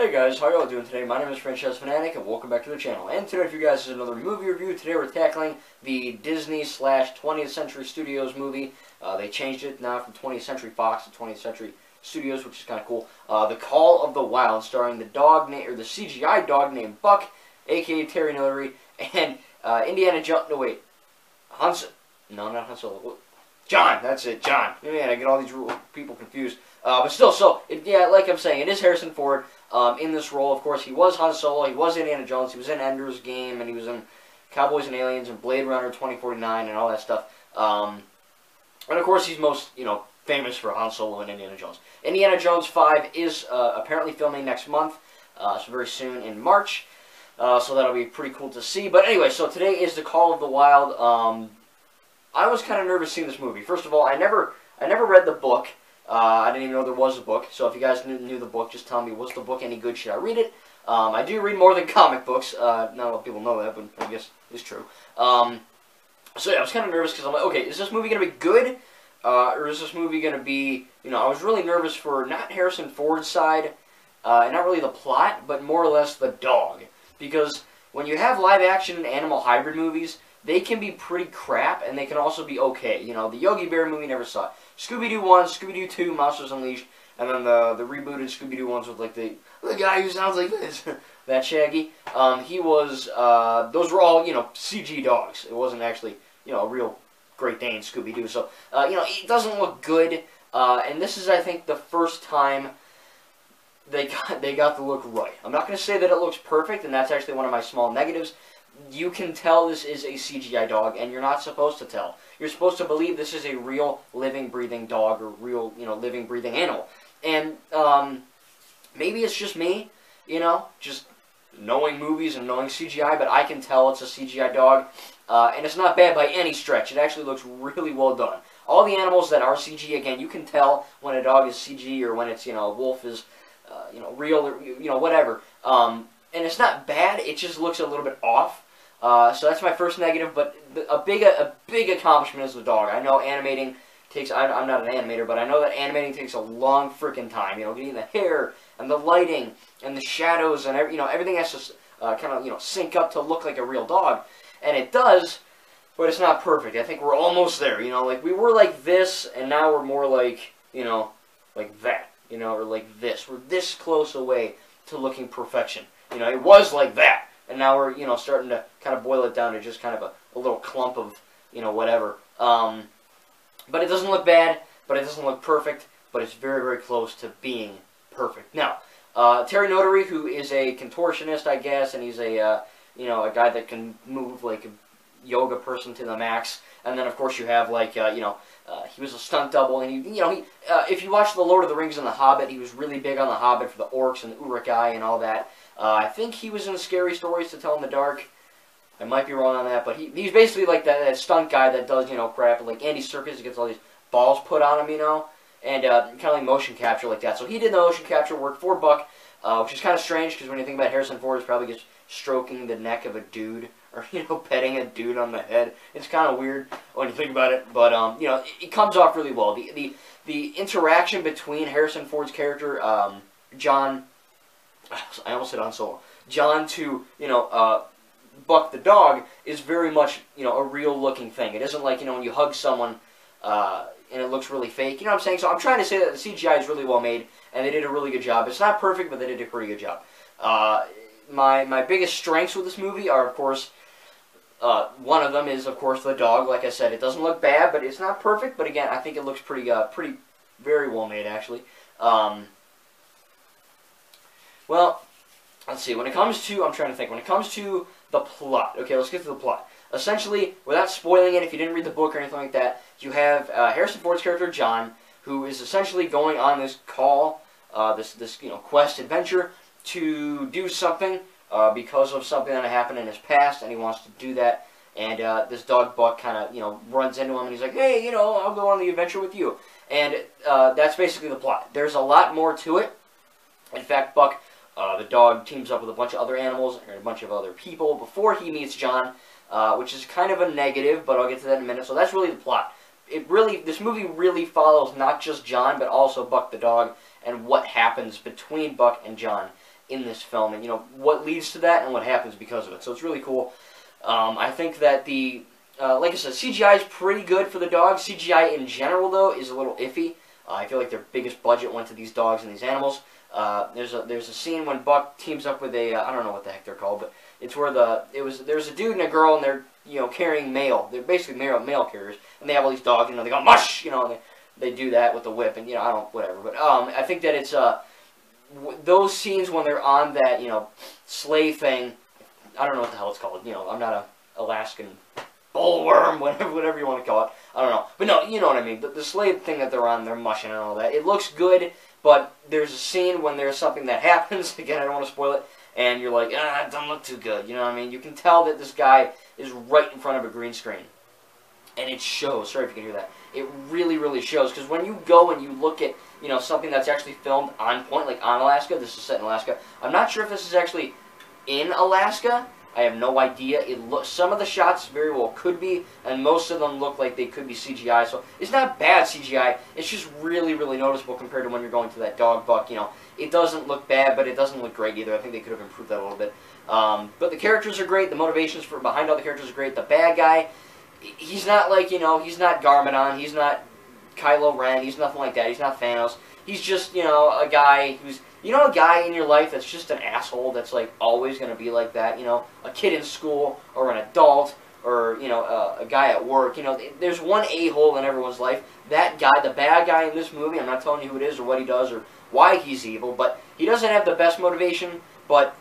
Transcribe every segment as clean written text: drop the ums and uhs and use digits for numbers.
Hey guys, how y'all doing today? My name is Franchise Fanatic and welcome back to the channel. And today for you guys is another movie review. Today we're tackling the Disney/20th Century Studios movie. They changed it now from 20th Century Fox to 20th Century Studios, which is kind of cool. The Call of the Wild, starring the CGI dog named Buck, aka Terry Notary, and Indiana Jones. No wait, No, not Han Solo. John. That's it, John. Man, I get all these people confused. But still, yeah, like I'm saying, it is Harrison Ford. In this role, of course, he was Han Solo, he was Indiana Jones, he was in Ender's Game, and he was in Cowboys and Aliens and Blade Runner 2049 and all that stuff. And of course, he's most, famous for Han Solo and Indiana Jones. Indiana Jones 5 is apparently filming next month, so very soon in March. So that'll be pretty cool to see. But anyway, so today is The Call of the Wild. I was kind of nervous seeing this movie. First of all, I never read the book. I didn't even know there was a book, so if you guys knew the book, just tell me, was the book any good? Should I read it? I do read more than comic books. Not a lot of people know that, but I guess it's true. So yeah, I was kind of nervous because I'm like, okay, is this movie going to be good? Or is this movie going to be, I was really nervous for not Harrison Ford's side, and not really the plot, but more or less the dog. Because when you have live-action and animal hybrid movies, they can be pretty crap, and they can also be okay. The Yogi Bear movie, never saw it. Scooby-Doo 1, Scooby-Doo 2, Monsters Unleashed, and then the rebooted Scooby-Doo ones with, like, the guy who sounds like this, that Shaggy. He was, those were all, CG dogs. It wasn't actually, a real Great Dane Scooby-Doo. So, it doesn't look good, and this is, I think, the first time they got the look right. I'm not going to say that it looks perfect, and that's actually one of my small negatives. You can tell this is a CGI dog, and you're not supposed to tell. You're supposed to believe this is a real, living, breathing dog, or real, living, breathing animal. And, maybe it's just me, just knowing movies and knowing CGI, but I can tell it's a CGI dog, and it's not bad by any stretch. It actually looks really well done. All the animals that are CG, again, you can tell when a dog is CG, or when it's, a wolf is, real, or, whatever. And it's not bad, it just looks a little bit off. So that's my first negative, but a big accomplishment is the dog. I know animating takes, I'm not an animator, but I know that animating takes a long freaking time. Getting the hair, and the lighting, and the shadows, and everything has to kind of, sync up to look like a real dog. And it does, but it's not perfect. I think we're almost there, like we were like this, and now we're more like, like that, or like this. We're this close away to looking perfection. It was like that. And now we're, starting to kind of boil it down to just kind of a little clump of, whatever. But it doesn't look bad, but it doesn't look perfect, but it's very, very close to being perfect. Now, Terry Notary, who is a contortionist, I guess, and he's a, a guy that can move like a yoga person to the max. And then, of course, you have, like, he was a stunt double, and if you watch The Lord of the Rings and The Hobbit, he was really big on The Hobbit for the orcs and the Uruk-hai and all that. I think he was in Scary Stories to Tell in the Dark. I might be wrong on that, but he's basically like that stunt guy that does, crap. Like Andy Serkis gets all these balls put on him, and kind of like motion capture like that. So he did the motion capture work for Buck, which is kind of strange, because when you think about Harrison Ford, he's probably just stroking the neck of a dude, or, petting a dude on the head. It's kind of weird when you think about it, but, it comes off really well. The interaction between Harrison Ford's character, John, I almost said Han Solo, John to, Buck the dog, is very much, a real-looking thing. It isn't like, when you hug someone, and it looks really fake. You know what I'm saying? So I'm trying to say that the CGI is really well made, and they did a really good job. It's not perfect, but they did a pretty good job. My biggest strengths with this movie are, of course, one of them is, of course, the dog. Like I said, it doesn't look bad, but it's not perfect. But again, I think it looks pretty very well made, actually. Well, let's see. When it comes to, I'm trying to think. When it comes to the plot, okay, let's get to the plot. Essentially, without spoiling it, if you didn't read the book or anything like that, you have Harrison Ford's character John, who is essentially going on this call, this quest adventure to do something because of something that happened in his past, and he wants to do that. And this dog Buck kind of runs into him, and he's like, hey, I'll go on the adventure with you. And that's basically the plot. There's a lot more to it. In fact, Buck, the dog, teams up with a bunch of other animals and a bunch of other people before he meets John, which is kind of a negative, but I'll get to that in a minute. So that's really the plot. This movie really follows not just John, but also Buck the dog, and what happens between Buck and John in this film, and what leads to that and what happens because of it. So it's really cool. I think that like I said, CGI is pretty good for the dogs. CGI in general, though, is a little iffy. I feel like their biggest budget went to these dogs and these animals. There's a scene when Buck teams up with I don't know what the heck they're called, but it's where there's a dude and a girl, and they're carrying mail. They're basically mail carriers, and they have all these dogs. They go mush, and they do that with the whip, and I don't whatever. But I think that it's those scenes when they're on that sleigh thing. I don't know what the hell it's called. I'm not a Alaskan bullworm, whatever you want to call it. I don't know. But no, you know what I mean. The sleigh thing that they're on, they're mushing and all that. It looks good, but there's a scene when there's something that happens. Again, I don't want to spoil it. And you're like, it doesn't look too good. You know what I mean? You can tell that this guy is right in front of a green screen. And it shows. Sorry if you can hear that. It really, really shows. Because when you go and you look at, something that's actually filmed on point, like on Alaska, this is set in Alaska. I'm not sure if this is actually in Alaska. I have no idea. Some of the shots very well could be, and most of them look like they could be CGI. So it's not bad CGI. It's just really, really noticeable compared to when you're going to that dog buck. It doesn't look bad, but it doesn't look great either. I think they could have improved that a little bit. But the characters are great. The motivations behind all the characters are great. The bad guy, he's not like he's not Garmadon. He's not Kylo Ren. He's nothing like that. He's not Thanos. He's just a guy who's a guy in your life that's just an asshole that's like always going to be like that, a kid in school or an adult or, a guy at work, there's one a-hole in everyone's life. That guy, the bad guy in this movie, I'm not telling you who it is or what he does or why he's evil, but he doesn't have the best motivation, but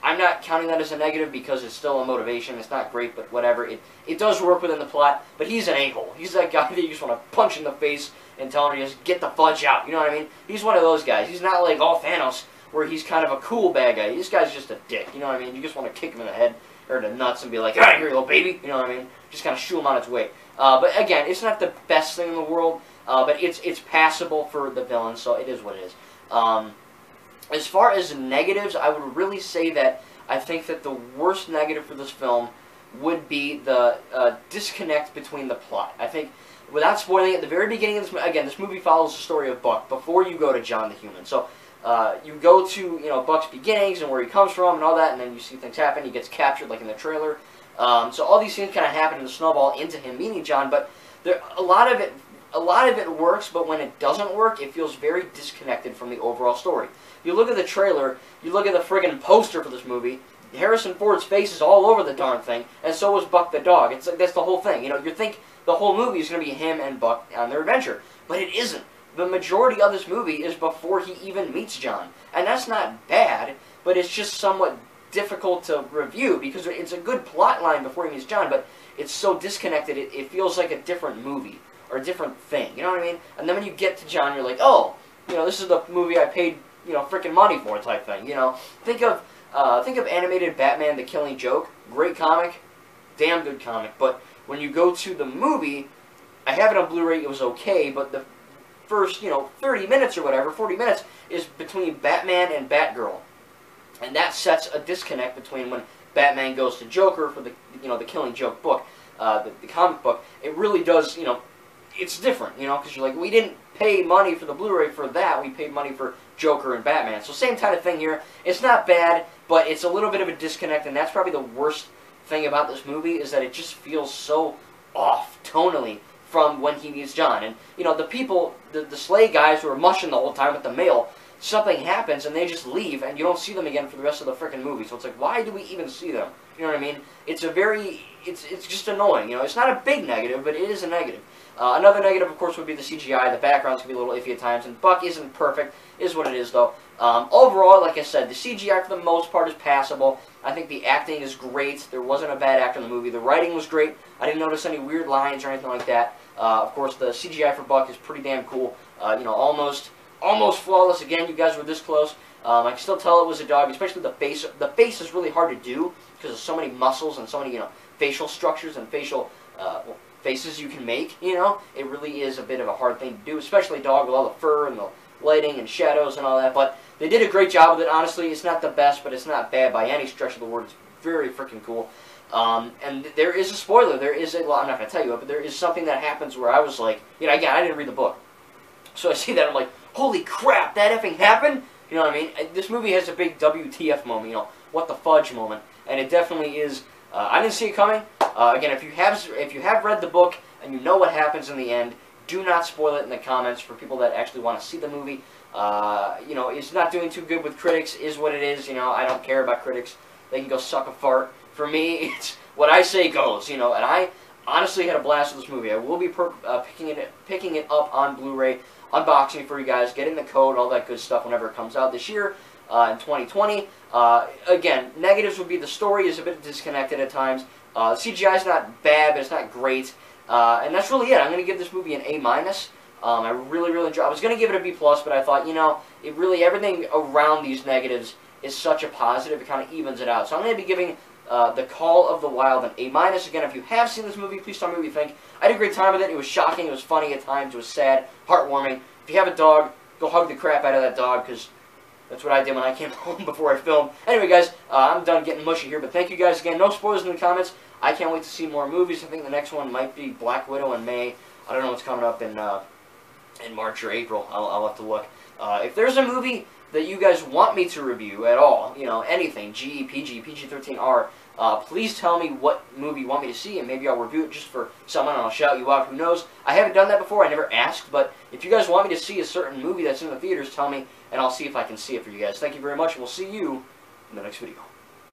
I'm not counting that as a negative because it's still a motivation. It's not great, but whatever. It does work within the plot, but he's an a-hole. He's that guy that you just want to punch in the face and tell him to just get the fudge out. You know what I mean? He's one of those guys. He's not like Thanos, where he's kind of a cool bad guy. This guy's just a dick. You know what I mean? You just want to kick him in the head or in the nuts and be like, "Here, you little baby." You know what I mean? Just kind of shoo him on its way. But again, it's not the best thing in the world, but it's passable for the villain, so it is what it is. As far as negatives, I would really say that I think that the worst negative for this film would be the disconnect between the plot. I think, without spoiling it, at the very beginning of this movie follows the story of Buck before you go to John the Human. So you go to Buck's beginnings and where he comes from and all that, and then you see things happen. He gets captured, like in the trailer. So all these things kind of happen in the snowball into him meeting John. But a lot of it works, but when it doesn't work, it feels very disconnected from the overall story. You look at the trailer, you look at the friggin' poster for this movie. Harrison Ford's face is all over the darn thing, and so is Buck the dog. It's like that's the whole thing. You think the whole movie is going to be him and Buck on their adventure, but it isn't. The majority of this movie is before he even meets John, and that's not bad, but it's just somewhat difficult to review because it's a good plot line before he meets John, but it's so disconnected. It feels like a different movie or a different thing. You know what I mean? And then when you get to John, you're like, oh, this is the movie I paid freaking money for type thing. Think of animated Batman: The Killing Joke. Great comic, damn good comic. But when you go to the movie, I have it on Blu-ray. It was okay, but the first 30 minutes or whatever, 40 minutes is between Batman and Batgirl, and that sets a disconnect between when Batman goes to Joker for the the Killing Joke book, the comic book. It really does it's different because you're like, we didn't pay money for the Blu-ray for that. We paid money for Joker and Batman. So same kind of thing here. It's not bad, but it's a little bit of a disconnect, and that's probably the worst thing about this movie is that it just feels so off tonally from when he meets John. And the people, the sleigh guys who are mushing the whole time with the mail, something happens and they just leave, and you don't see them again for the rest of the frickin' movie. So it's like, why do we even see them? You know what I mean? It's it's just annoying. It's not a big negative, but it is a negative. Another negative, of course, would be the CGI. The backgrounds can be a little iffy at times, and Buck isn't perfect. Is what it is, though. Overall, like I said, the CGI for the most part is passable. I think the acting is great. There wasn't a bad actor in the movie. The writing was great. I didn't notice any weird lines or anything like that. Of course, the CGI for Buck is pretty damn cool. Almost flawless. Again, you guys were this close. I can still tell it was a dog, especially the face. The face is really hard to do because there's so many muscles and so many facial structures and facial faces you can make. It really is a bit of a hard thing to do, especially a dog with all the fur and the lighting and shadows and all that. But they did a great job with it. Honestly, it's not the best, but it's not bad by any stretch of the word. It's very freaking cool. And there is a spoiler. There is well, I'm not going to tell you it, but there is something that happens where I was like, again, I didn't read the book. So I see that, I'm like, holy crap, that effing happened? You know what I mean? This movie has a big WTF moment, you know, what the fudge moment, and it definitely is. I didn't see it coming. Again, if you have read the book and you know what happens in the end, do not spoil it in the comments for people that actually want to see the movie. You know, it's not doing too good with critics, is what it is. You know, I don't care about critics. They can go suck a fart. For me, it's what I say goes. You know, and I honestly had a blast with this movie. I will be picking it up on Blu-ray, unboxing for you guys, getting the code, all that good stuff whenever it comes out this year in 2020. Again, negatives would be the story is a bit disconnected at times. CGI is not bad, but it's not great. And that's really it. I'm going to give this movie an A-. I really enjoyed it. I was going to give it a B+, but I thought, you know, it really, everything around these negatives is such a positive, it kind of evens it out. So I'm going to be giving The Call of the Wild an A-. Again, if you have seen this movie, please tell me what you think. I had a great time with it. It was shocking, it was funny at times, it was sad, heartwarming. If you have a dog, go hug the crap out of that dog, because that's what I did when I came home before I filmed. Anyway, guys, I'm done getting mushy here, but thank you guys again. No spoilers in the comments. I can't wait to see more movies. I think the next one might be Black Widow in May. I don't know what's coming up in March or April. I'll have to look. If there's a movie that you guys want me to review at all, you know, anything, GE, PG, PG-13R, please tell me what movie you want me to see, and maybe I'll review it just for someone, and I'll shout you out. Who knows? I haven't done that before. I never asked, but if you guys want me to see a certain movie that's in the theaters, tell me, and I'll see if I can see it for you guys. Thank you very much, and we'll see you in the next video.